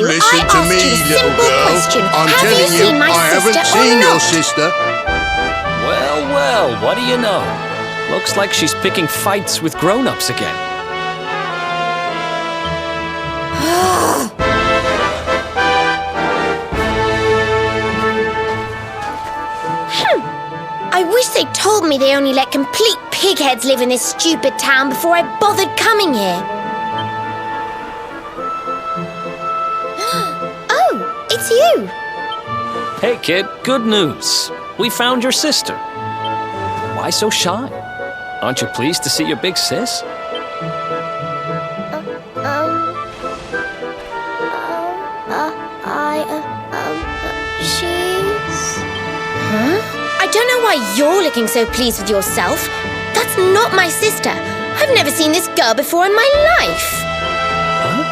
Listen to me, little girl. I'm telling you, I haven't seen your sister. Well, well, what do you know? Looks like she's picking fights with grown-ups again. I wish they told me they only let complete pigheads live in this stupid town before I bothered coming here. It's you! Hey, kid, good news. We found your sister. Why so shy? Aren't you pleased to see your big sis? She's... Huh? I don't know why you're looking so pleased with yourself. That's not my sister. I've never seen this girl before in my life. Huh?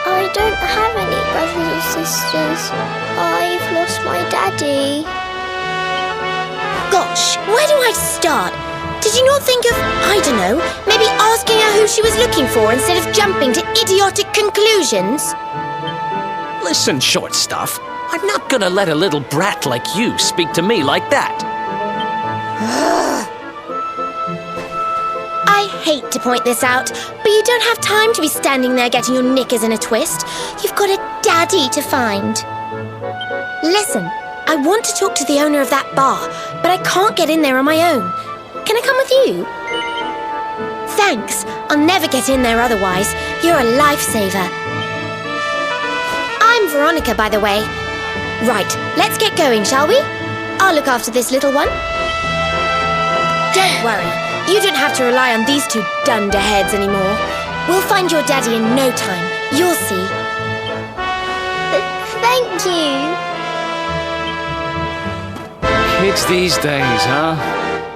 I don't have any brothers or sisters. I've lost my daddy. Gosh, where do I start? Did you not think of, I don't know, maybe asking her who she was looking for instead of jumping to idiotic conclusions? Listen, short stuff. I'm not gonna let a little brat like you speak to me like that. I hate to point this out, but you don't have time to be standing there getting your knickers in a twist. You've got a daddy to find. Listen, I want to talk to the owner of that bar, but I can't get in there on my own. Can I come with you? Thanks. I'll never get in there otherwise. You're a lifesaver. I'm Veronica, by the way. Right, let's get going, shall we? I'll look after this little one. Don't worry. You don't have to rely on these two dunderheads anymore. We'll find your daddy in no time. You'll see. Thank you. Kids these days, huh?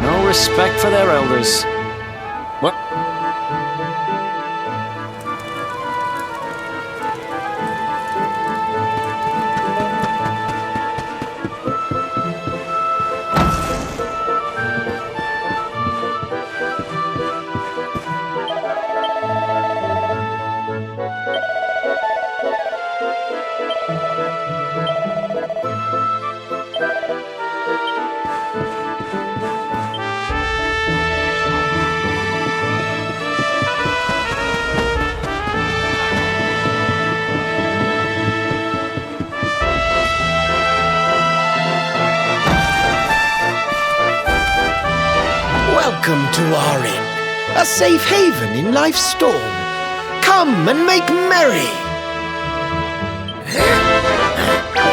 No respect for their elders. What? Welcome to our inn, a safe haven in life's storm. Come and make merry.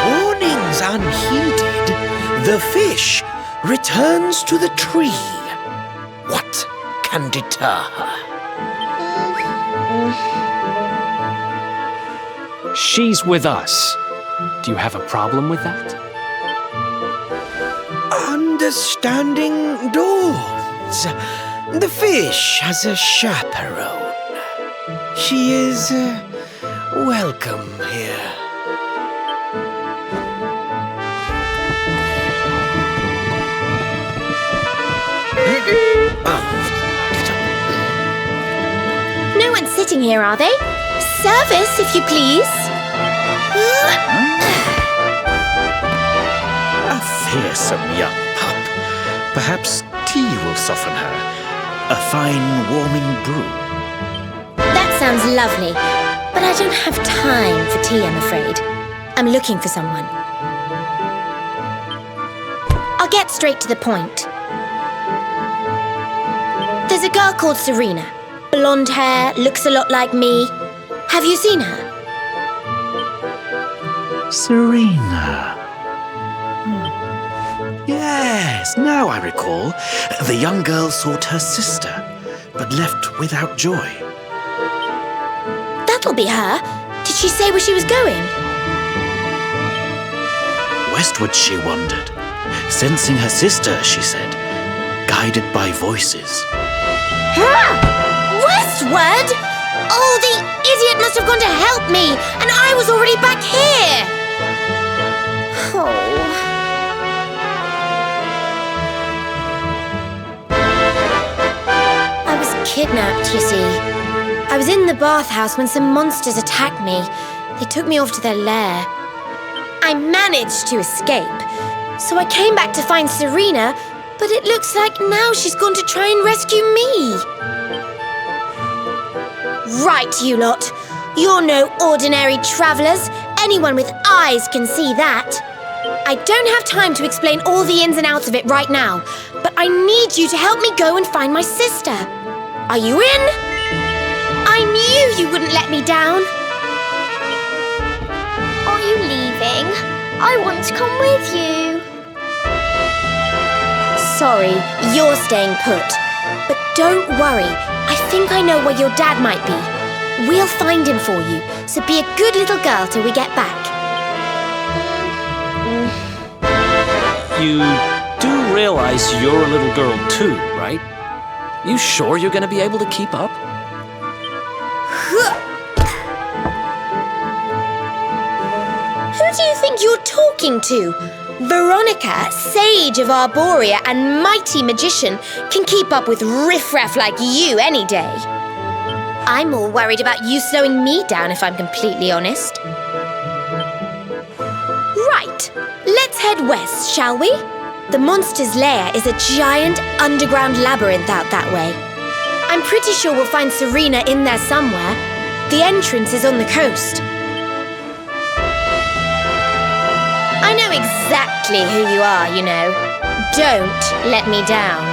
Warnings unheeded, the fish returns to the tree. What can deter her? She's with us. Do you have a problem with that? Understanding dawns. The fish has a chaperone. She is welcome here. No one's sitting here, are they? Service, if you please. A fearsome young pup. Perhaps tea will soften her. A fine warming brew. That sounds lovely, but I don't have time for tea, I'm afraid. I'm looking for someone. I'll get straight to the point. There's a girl called Serena. Blonde hair, looks a lot like me. Have you seen her? Serena. Yes, now I recall. The young girl sought her sister, but left without joy. That'll be her. Did she say where she was going? Westward she wandered, sensing her sister, she said, guided by voices. Westward? Oh, the idiot must have gone to help me, and I was already back here. Oh. I was kidnapped, you see. I was in the bathhouse when some monsters attacked me. They took me off to their lair. I managed to escape, so I came back to find Serena, but it looks like now she's gone to try and rescue me. Right, you lot. You're no ordinary travellers. Anyone with eyes can see that. I don't have time to explain all the ins and outs of it right now, but I need you to help me go and find my sister. Are you in? I knew you wouldn't let me down. Are you leaving? I want to come with you. Sorry, you're staying put. But don't worry, I think I know where your dad might be. We'll find him for you, so be a good little girl till we get back. You do realize you're a little girl too, right? You sure you're gonna be able to keep up? Who do you think you're talking to? Veronica, sage of Arborea and mighty magician, can keep up with riffraff like you any day. I'm more worried about you slowing me down, if I'm completely honest. Right, let's head west, shall we? The monster's lair is a giant underground labyrinth out that way. I'm pretty sure we'll find Serena in there somewhere. The entrance is on the coast. I know exactly who you are, you know. Don't let me down.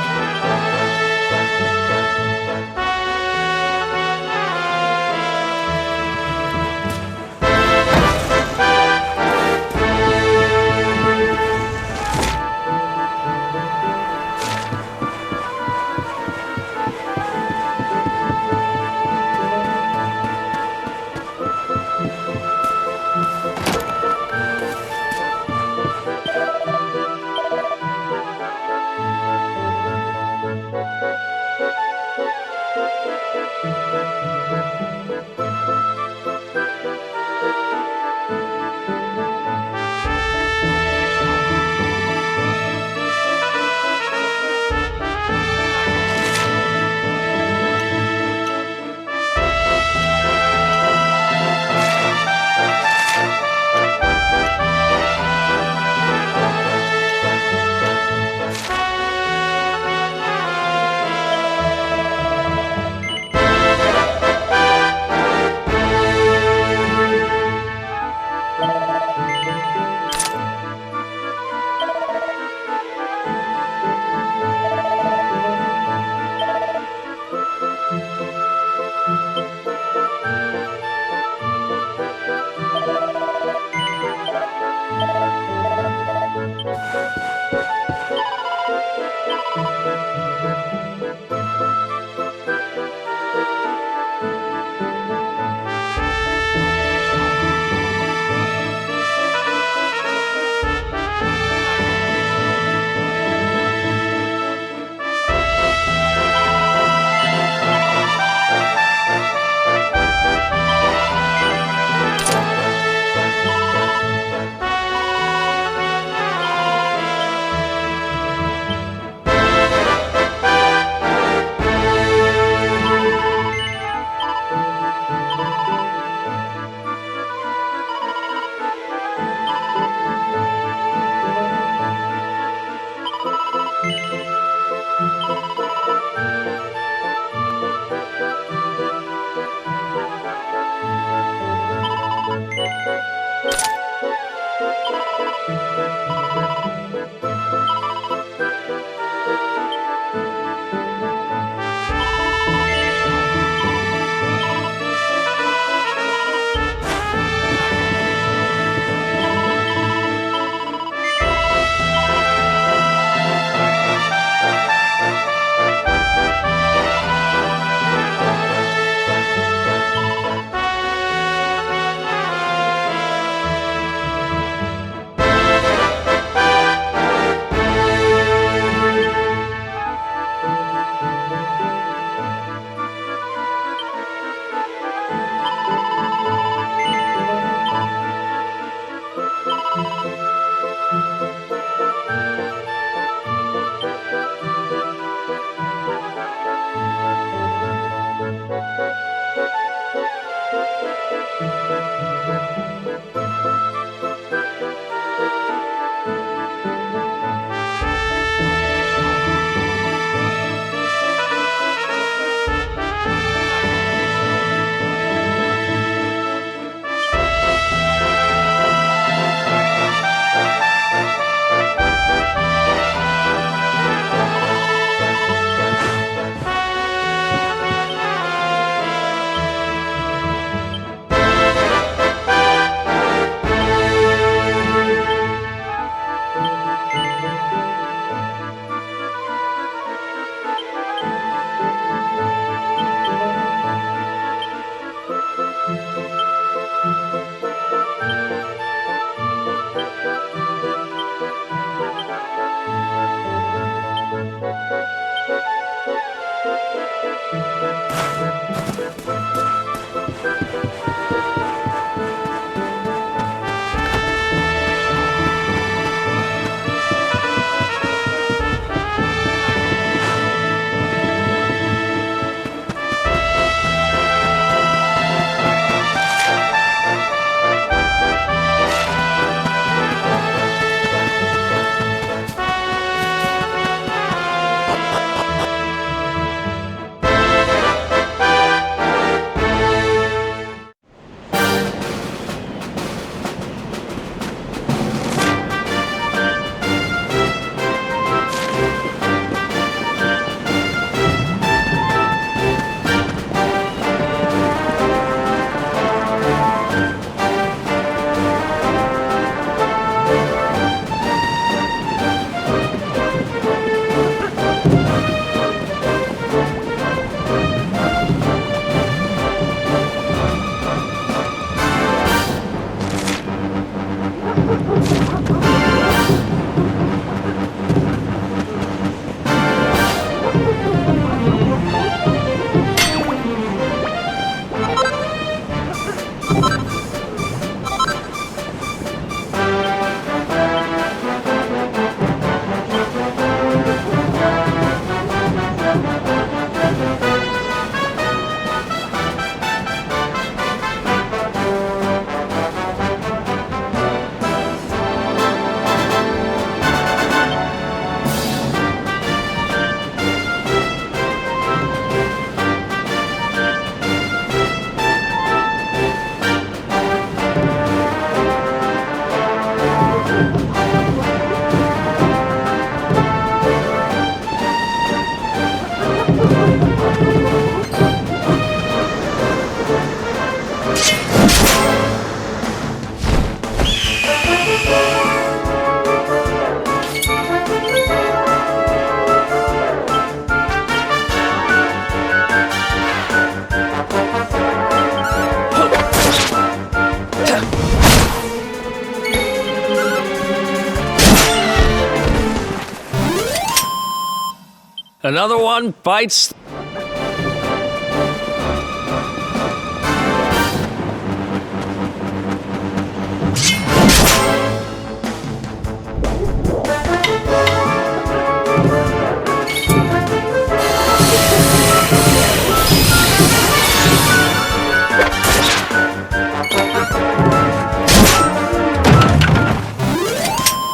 Another one bites.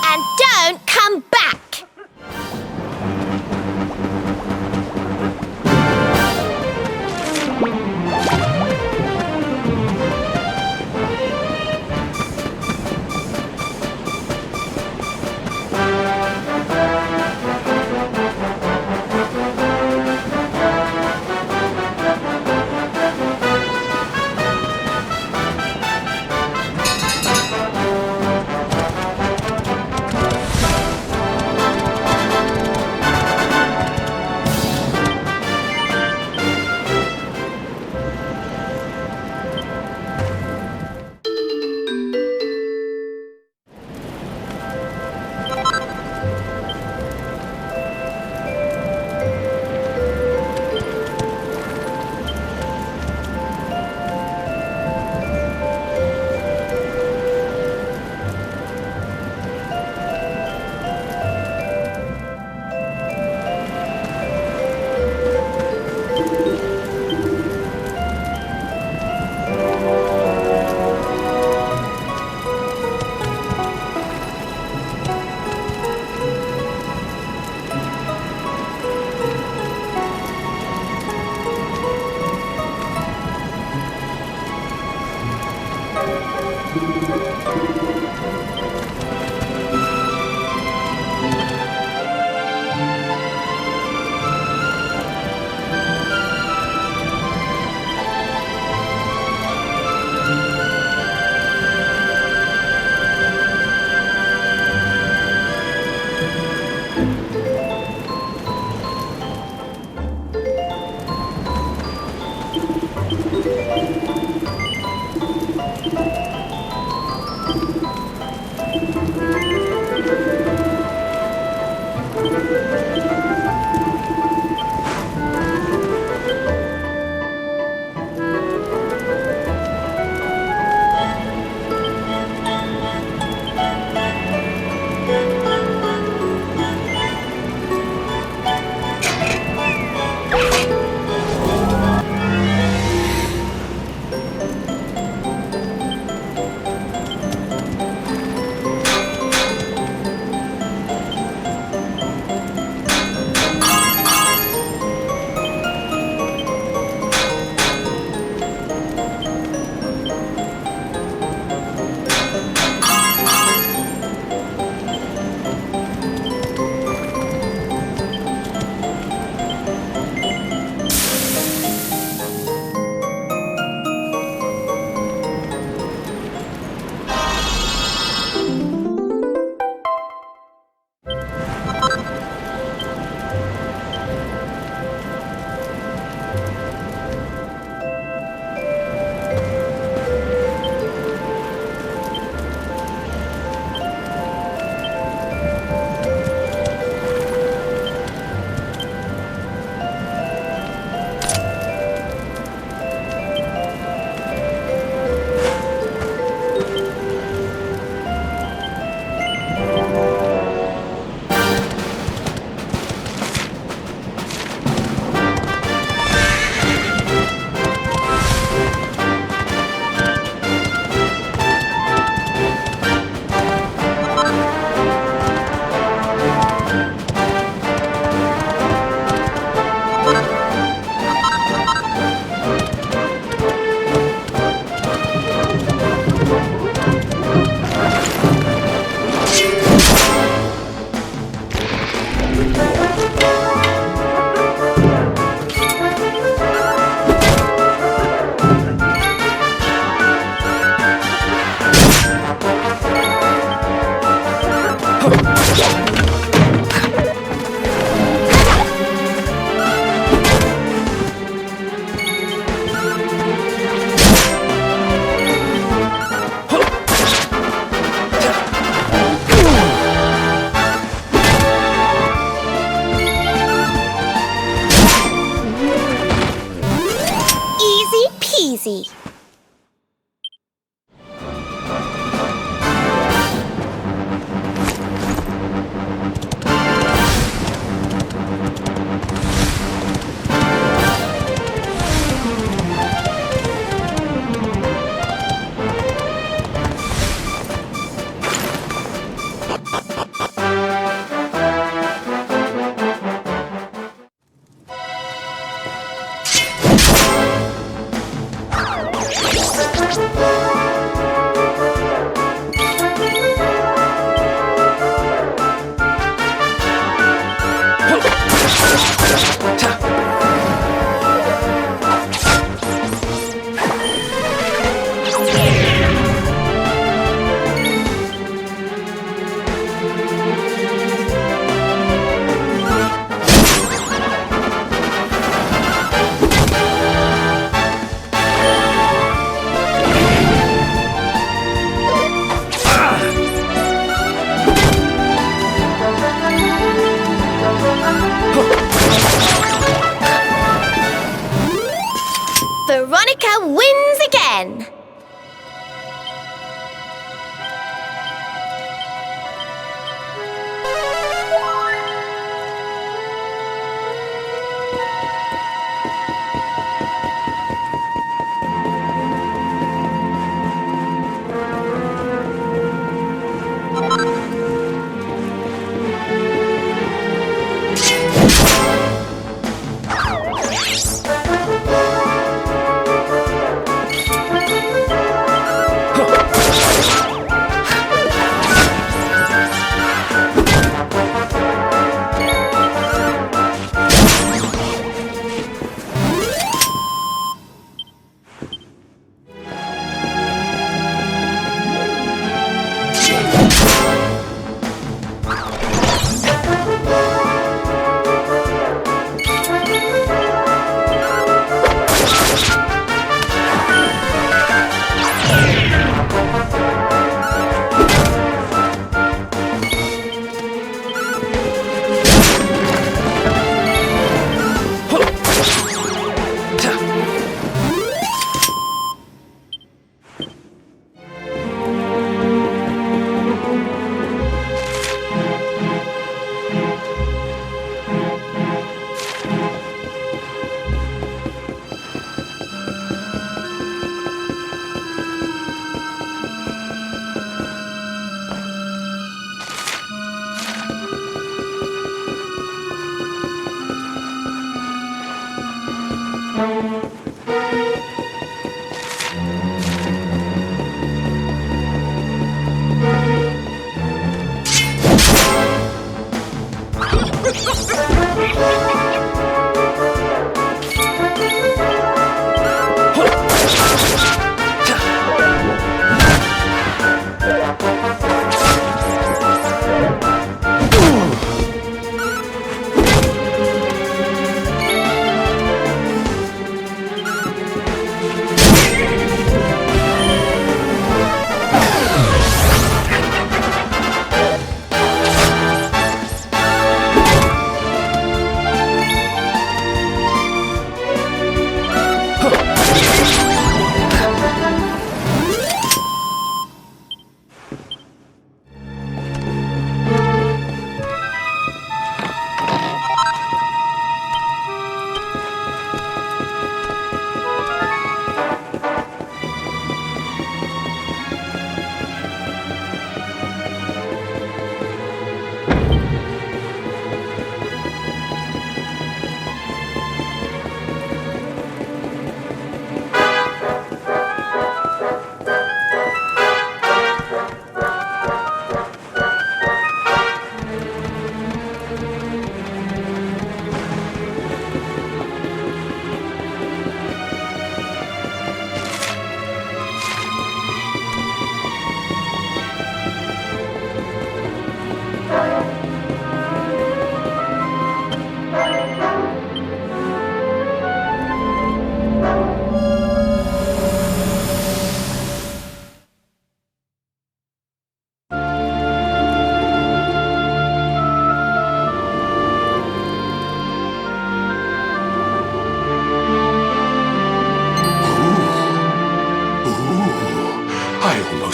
And don't come back! see.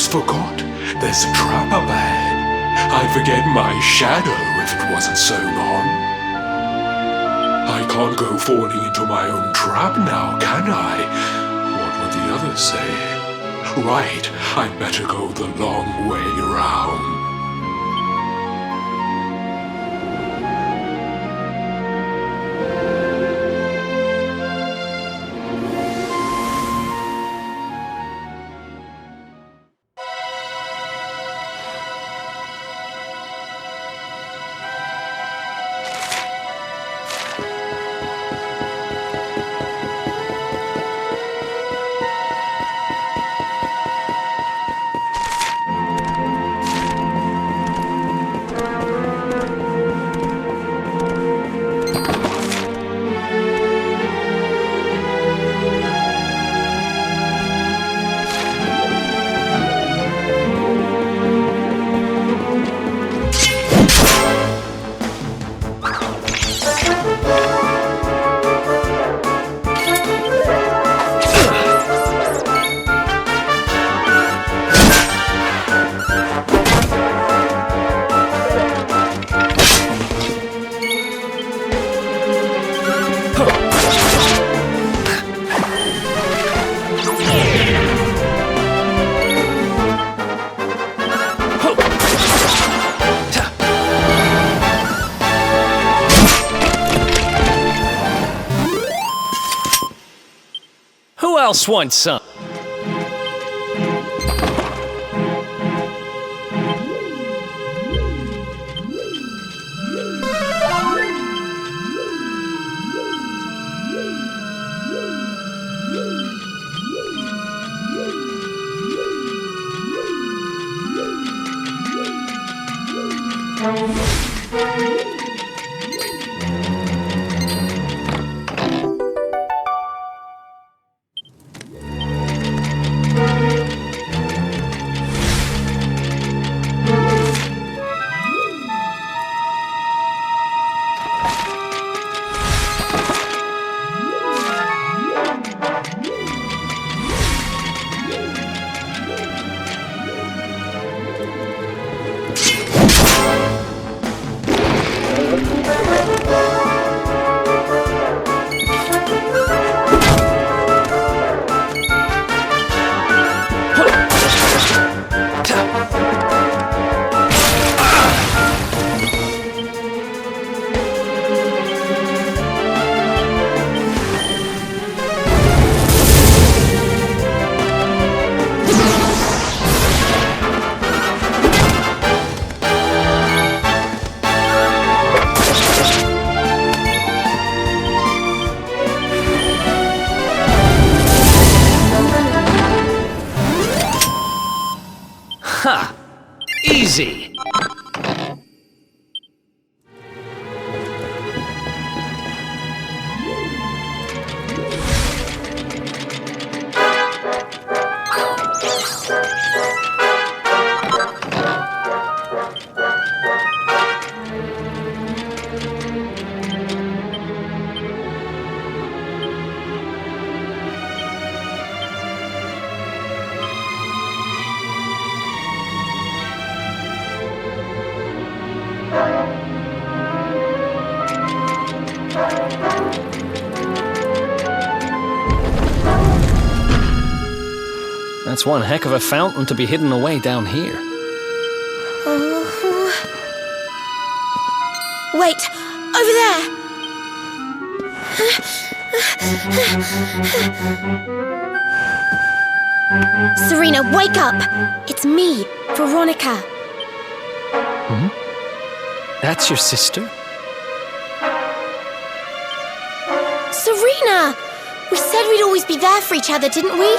almost forgot. There's a trap up ahead. I'd forget my shadow if it wasn't sewn on. I can't go falling into my own trap now, can I? What would the others say? Right, I'd better go the long way round. Who else wants some? Ha! Easy! That's one heck of a fountain to be hidden away down here. Wait! Over there! Serena, wake up! It's me, Veronica. That's your sister? Serena! We said we'd always be there for each other, didn't we?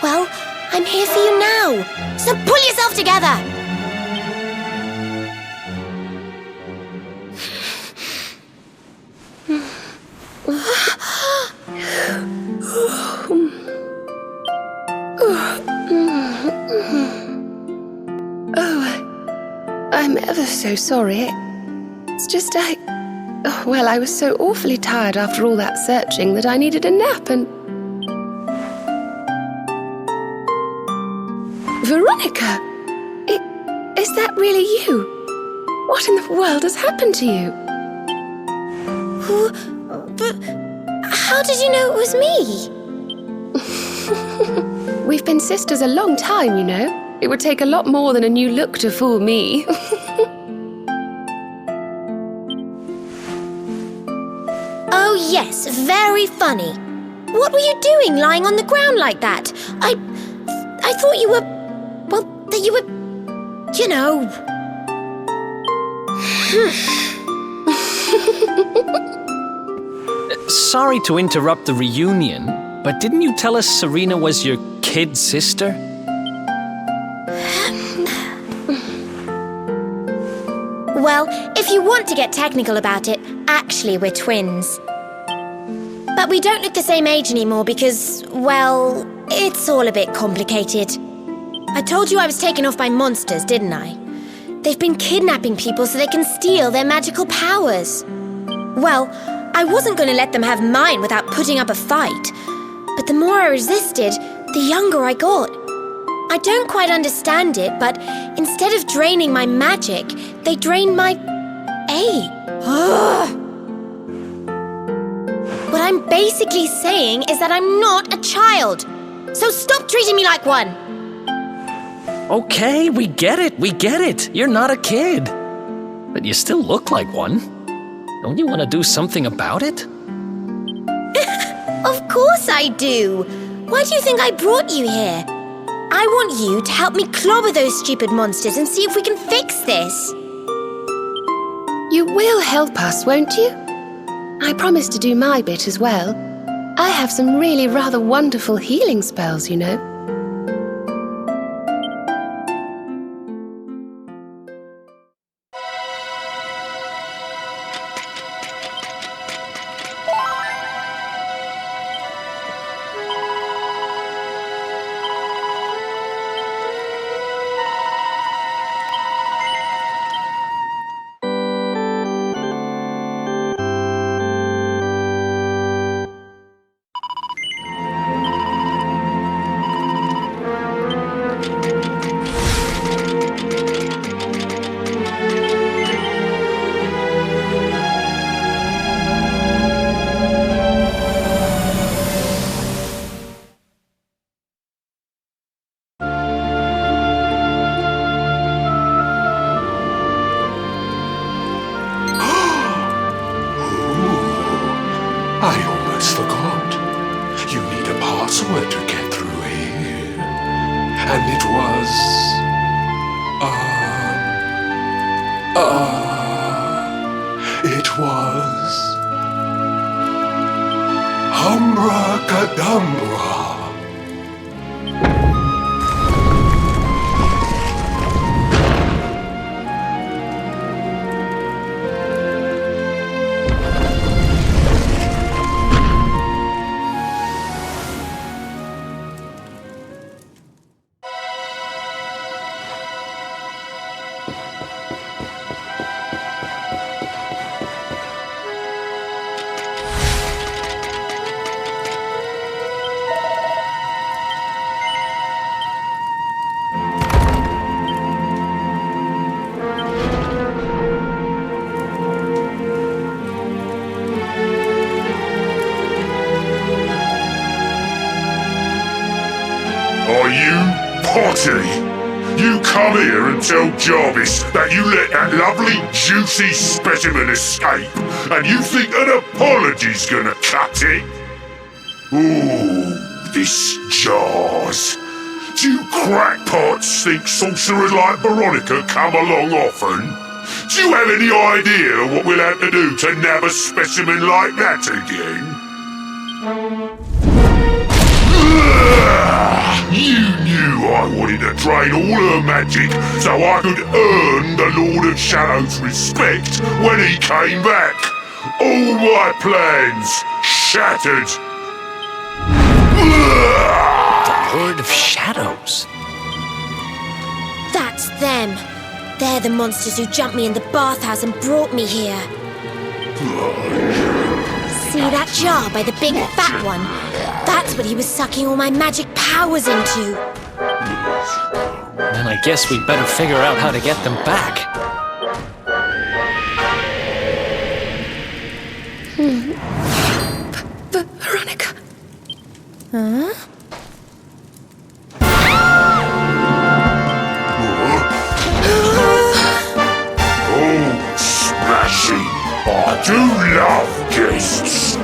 Well, I'm here for you now. So pull yourself together! I'm ever so sorry. It's just well, I was so awfully tired after all that searching that I needed a nap and... Veronica! Veronica! Is that really you? What in the world has happened to you? But how did you know it was me? We've been sisters a long time, you know. It would take a lot more than a new look to fool me. Oh yes, very funny. What were you doing lying on the ground like that? I thought you were... well, that you were... you know... Sorry to interrupt the reunion, but didn't you tell us Serena was your kid sister? Well, if you want to get technical about it, actually we're twins. But we don't look the same age anymore because, well, it's all a bit complicated. I told you I was taken off by monsters, didn't I? They've been kidnapping people so they can steal their magical powers. Well, I wasn't going to let them have mine without putting up a fight. But the more I resisted, the younger I got. I don't quite understand it, but instead of draining my magic, they drained my... Ugh. What I'm basically saying is that I'm not a child. So stop treating me like one. Okay, we get it. You're not a kid. But you still look like one. Don't you want to do something about it? Of course I do. Why do you think I brought you here? I want you to help me clobber those stupid monsters and see if we can fix this. You will help us, won't you? I promise to do my bit as well. I have some really rather wonderful healing spells, you know. I almost forgot. You need a password to get through here. And it was... it was... Humbracadabra. Are you potty? You come here and tell Jarvis that you let that lovely, juicy specimen escape, and you think an apology's gonna cut it? Ooh, this jars. Do you crackpots think sorcerers like Veronica come along often? Do you have any idea what we'll have to do to nab a specimen like that again? You knew I wanted to drain all her magic so I could earn the Lord of Shadow's respect when he came back. All my plans shattered. The Lord of Shadows? That's them. They're the monsters who jumped me in the bathhouse and brought me here. See that jar by the big fat one? That's what he was sucking all my magic powers into. Then I guess we'd better figure out how to get them back. Veronica. Huh? Oh, smashing! I do love guests!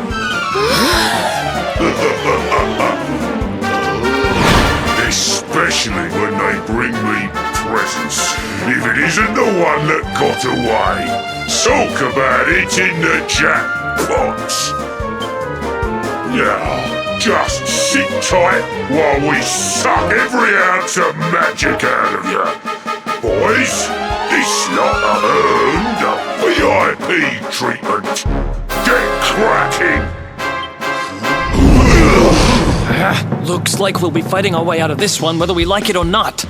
Especially when they bring me presents, if it isn't the one that got away. Talk about it in the jackpot! Now, just sit tight while we suck every ounce of magic out of you. Boys, this lot earned a VIP treatment. Get cracking! Looks like we'll be fighting our way out of this one whether we like it or not.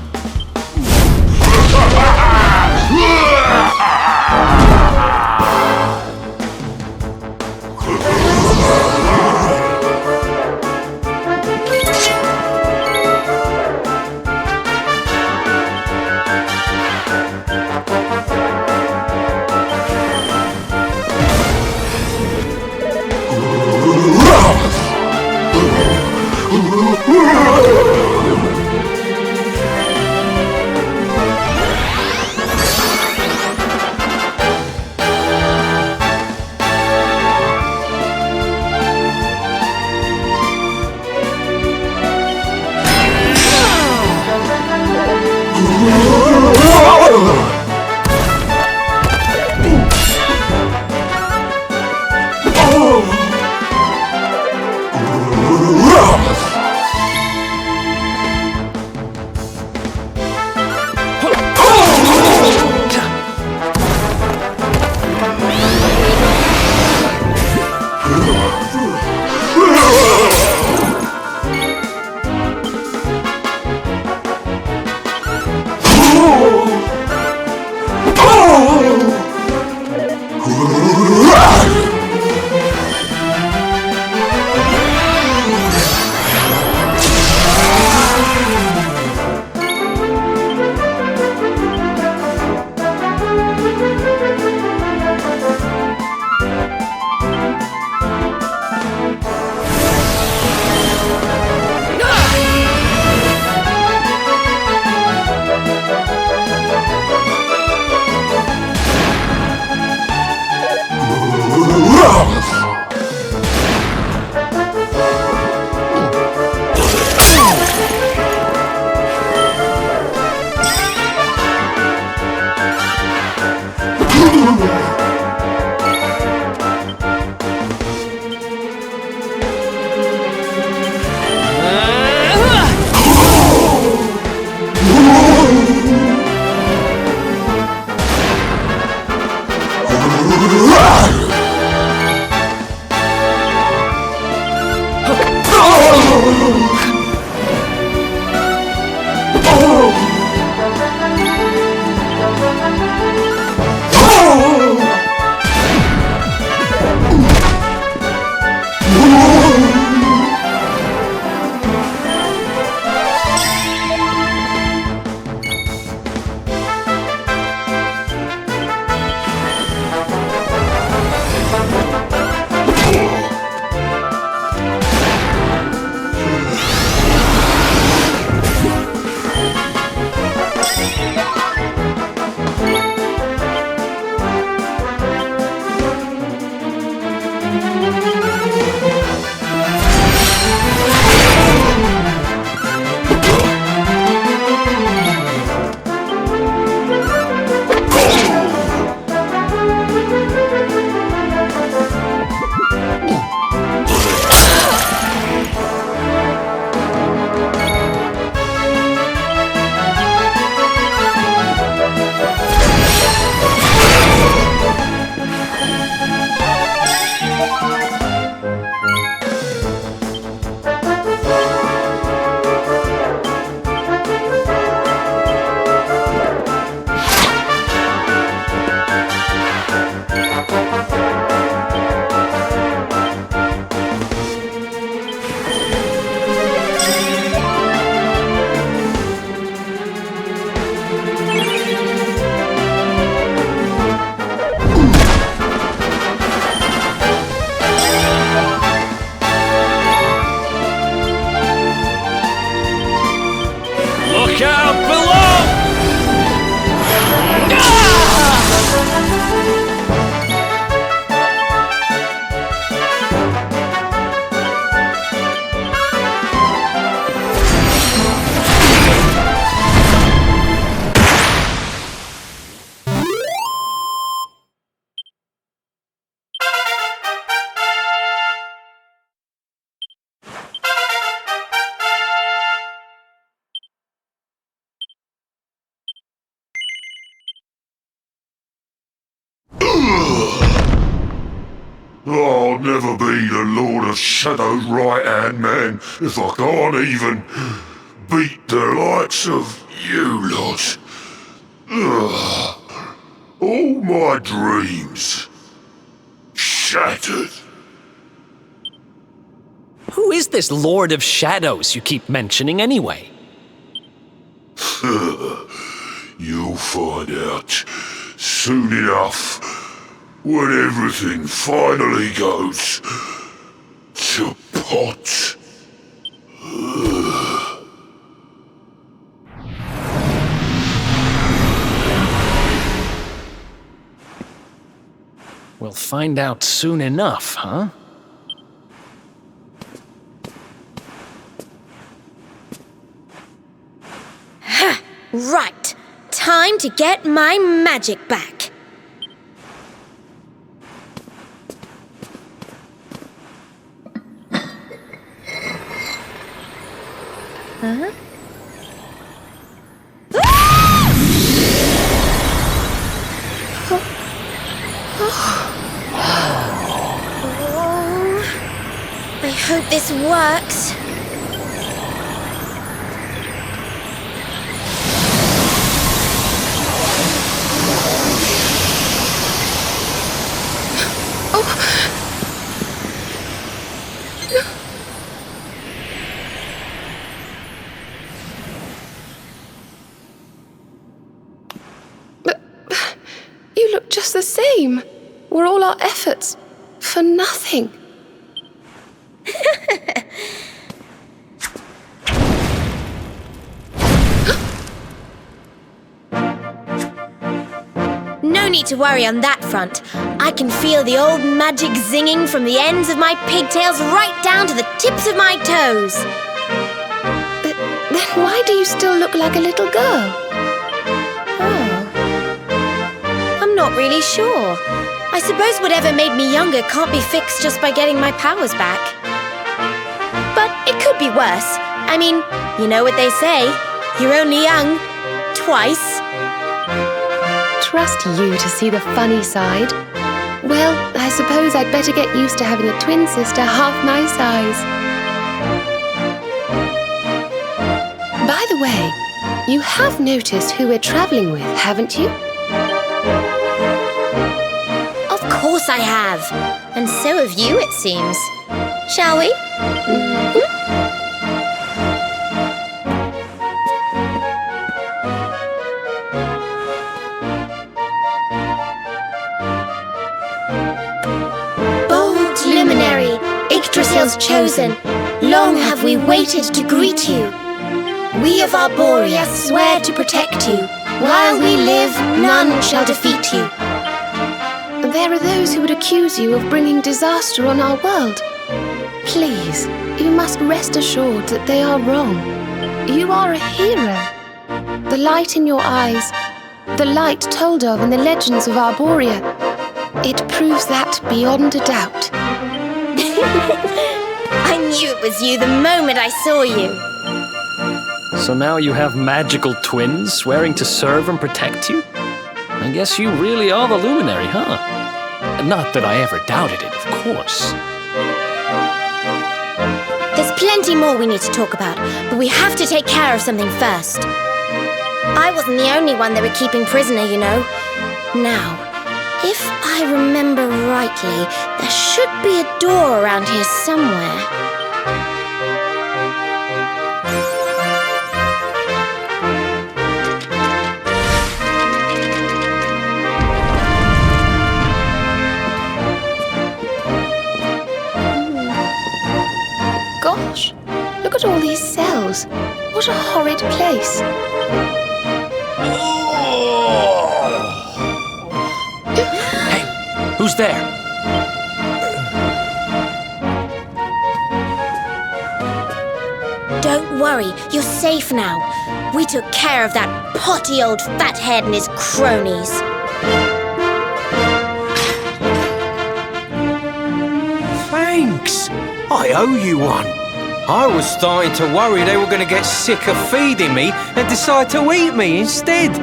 I'll never be the Lord of Shadow's right-hand man if I can't even beat the likes of you lot. Ugh. All my dreams shattered. Who is this Lord of Shadows you keep mentioning anyway? You'll find out soon enough when everything finally goes to pot. We'll find out soon enough, huh? Right. Time to get my magic back. Huh? Oh, I hope this works. You look just the same. Were all our efforts for nothing? No need to worry on that front. I can feel the old magic zinging from the ends of my pigtails right down to the tips of my toes. Then why do you still look like a little girl? Oh. I'm not really sure. I suppose whatever made me younger can't be fixed just by getting my powers back. But it could be worse. I mean, you know what they say. You're only young twice. Trust you to see the funny side. Well, I suppose I'd better get used to having a twin sister half my size. By the way, you have noticed who we're traveling with, haven't you? Of course I have. And so have you, it seems. Shall we? Bold luminary, Yggdrasil's chosen, long have we waited to greet you. We of Arborea swear to protect you. While we live, none shall defeat you. There are those who would accuse you of bringing disaster on our world. Please, you must rest assured that they are wrong. You are a hero. The light in your eyes, the light told of in the legends of Arborea, it proves that beyond a doubt. I knew it was you the moment I saw you. So now you have magical twins swearing to serve and protect you? I guess you really are the luminary, huh? Not that I ever doubted it, of course. There's plenty more we need to talk about, but we have to take care of something first. I wasn't the only one they were keeping prisoner, you know. Now, if I remember rightly, there should be a door around here somewhere. Gosh, look at all these cells. What a horrid place. Hey, who's there? Don't worry, you're safe now. We took care of that potty old fathead and his cronies. Thanks. I owe you one. I was starting to worry they were going to get sick of feeding me and decide to eat me instead.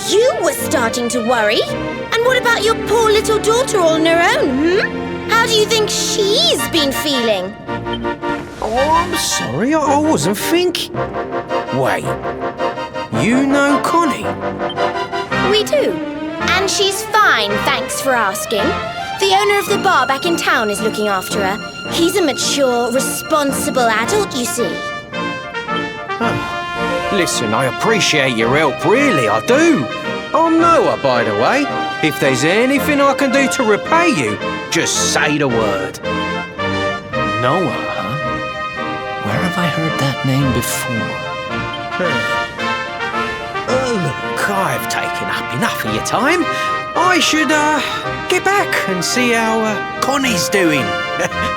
you were starting to worry. And what about your poor little daughter all on her own, How do you think she's been feeling? Oh, I'm sorry, I wasn't thinking. Wait, you know Connie? We do. And she's fine, thanks for asking. The owner of the bar back in town is looking after her. He's a mature, responsible adult, you see. Oh, listen, I appreciate your help, really, I do. I'm Noah, by the way. If there's anything I can do to repay you, just say the word. Noah, huh? Where have I heard that name before? Look, I've taken up enough of your time. I should, get back and see how, Connie's doing.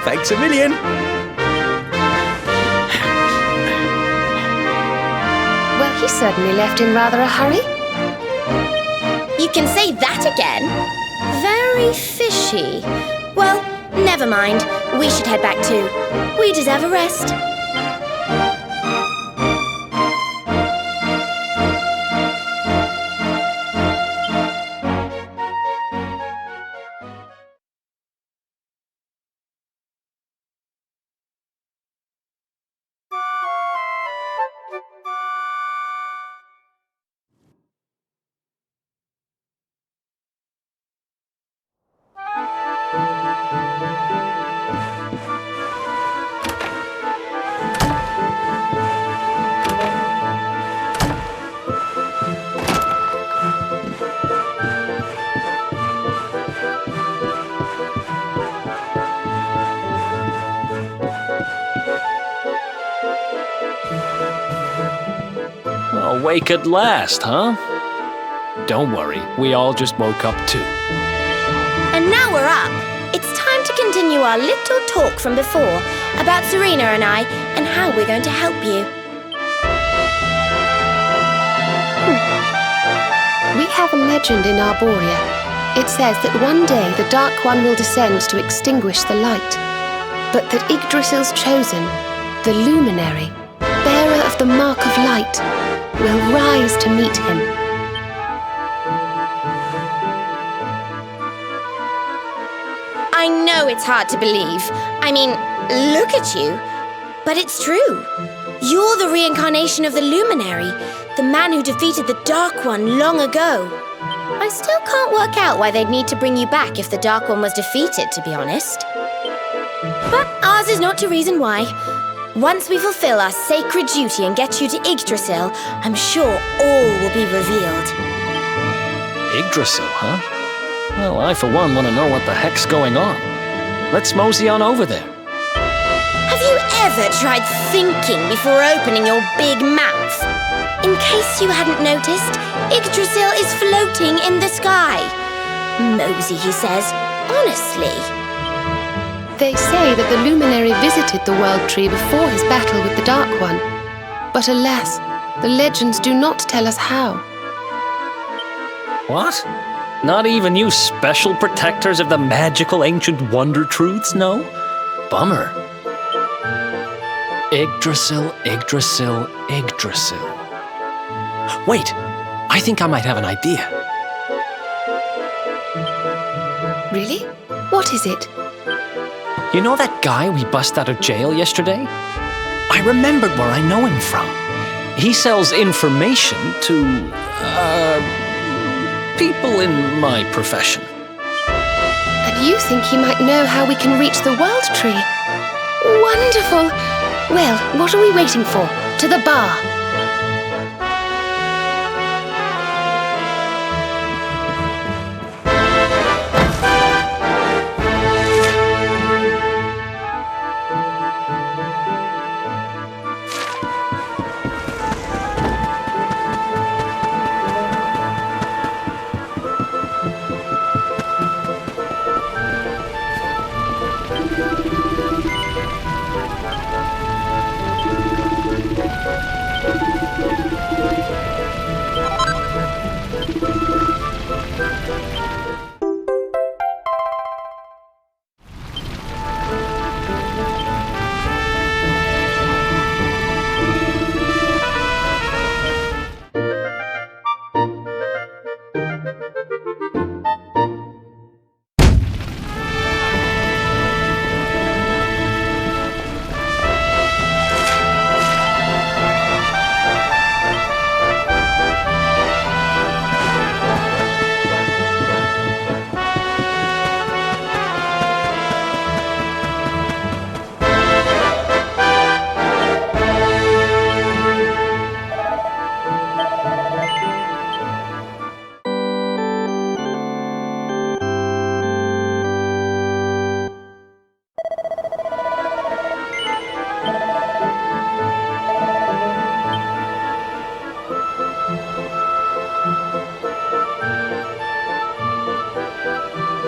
Thanks a million. Well, he certainly left in rather a hurry. You can say that again. Very fishy. Well, never mind. We should head back too. We deserve a rest. Awake at last, huh? Don't worry, we all just woke up too. And now we're up. It's time to continue our little talk from before about Serena and I and how we're going to help you. We have a legend in Arborea. It says that one day the Dark One will descend to extinguish the light, but that Yggdrasil's chosen, the Luminary, bearer of the Mark of Light, will rise to meet him. I know it's hard to believe. I mean, look at you. But it's true. You're the reincarnation of the Luminary, the man who defeated the Dark One long ago. I still can't work out why they'd need to bring you back if the Dark One was defeated, to be honest. But ours is not to reason why. Once we fulfill our sacred duty and get you to Yggdrasil, I'm sure all will be revealed. Yggdrasil, huh? Well, I for one want to know what the heck's going on. Let's mosey on over there. Have you ever tried thinking before opening your big mouth? In case you hadn't noticed, Yggdrasil is floating in the sky. Mosey, he says. Honestly. They say that the Luminary visited the World Tree before his battle with the Dark One. But alas, the legends do not tell us how. What? Not even you special protectors of the magical ancient wonder truths know? Bummer. Yggdrasil, Yggdrasil, Yggdrasil. Wait, I think I might have an idea. Really? What is it? You know that guy we bust out of jail yesterday? I remembered where I know him from. He sells information to, people in my profession. And you think he might know how we can reach the World Tree? Wonderful! Well, what are we waiting for? To the bar!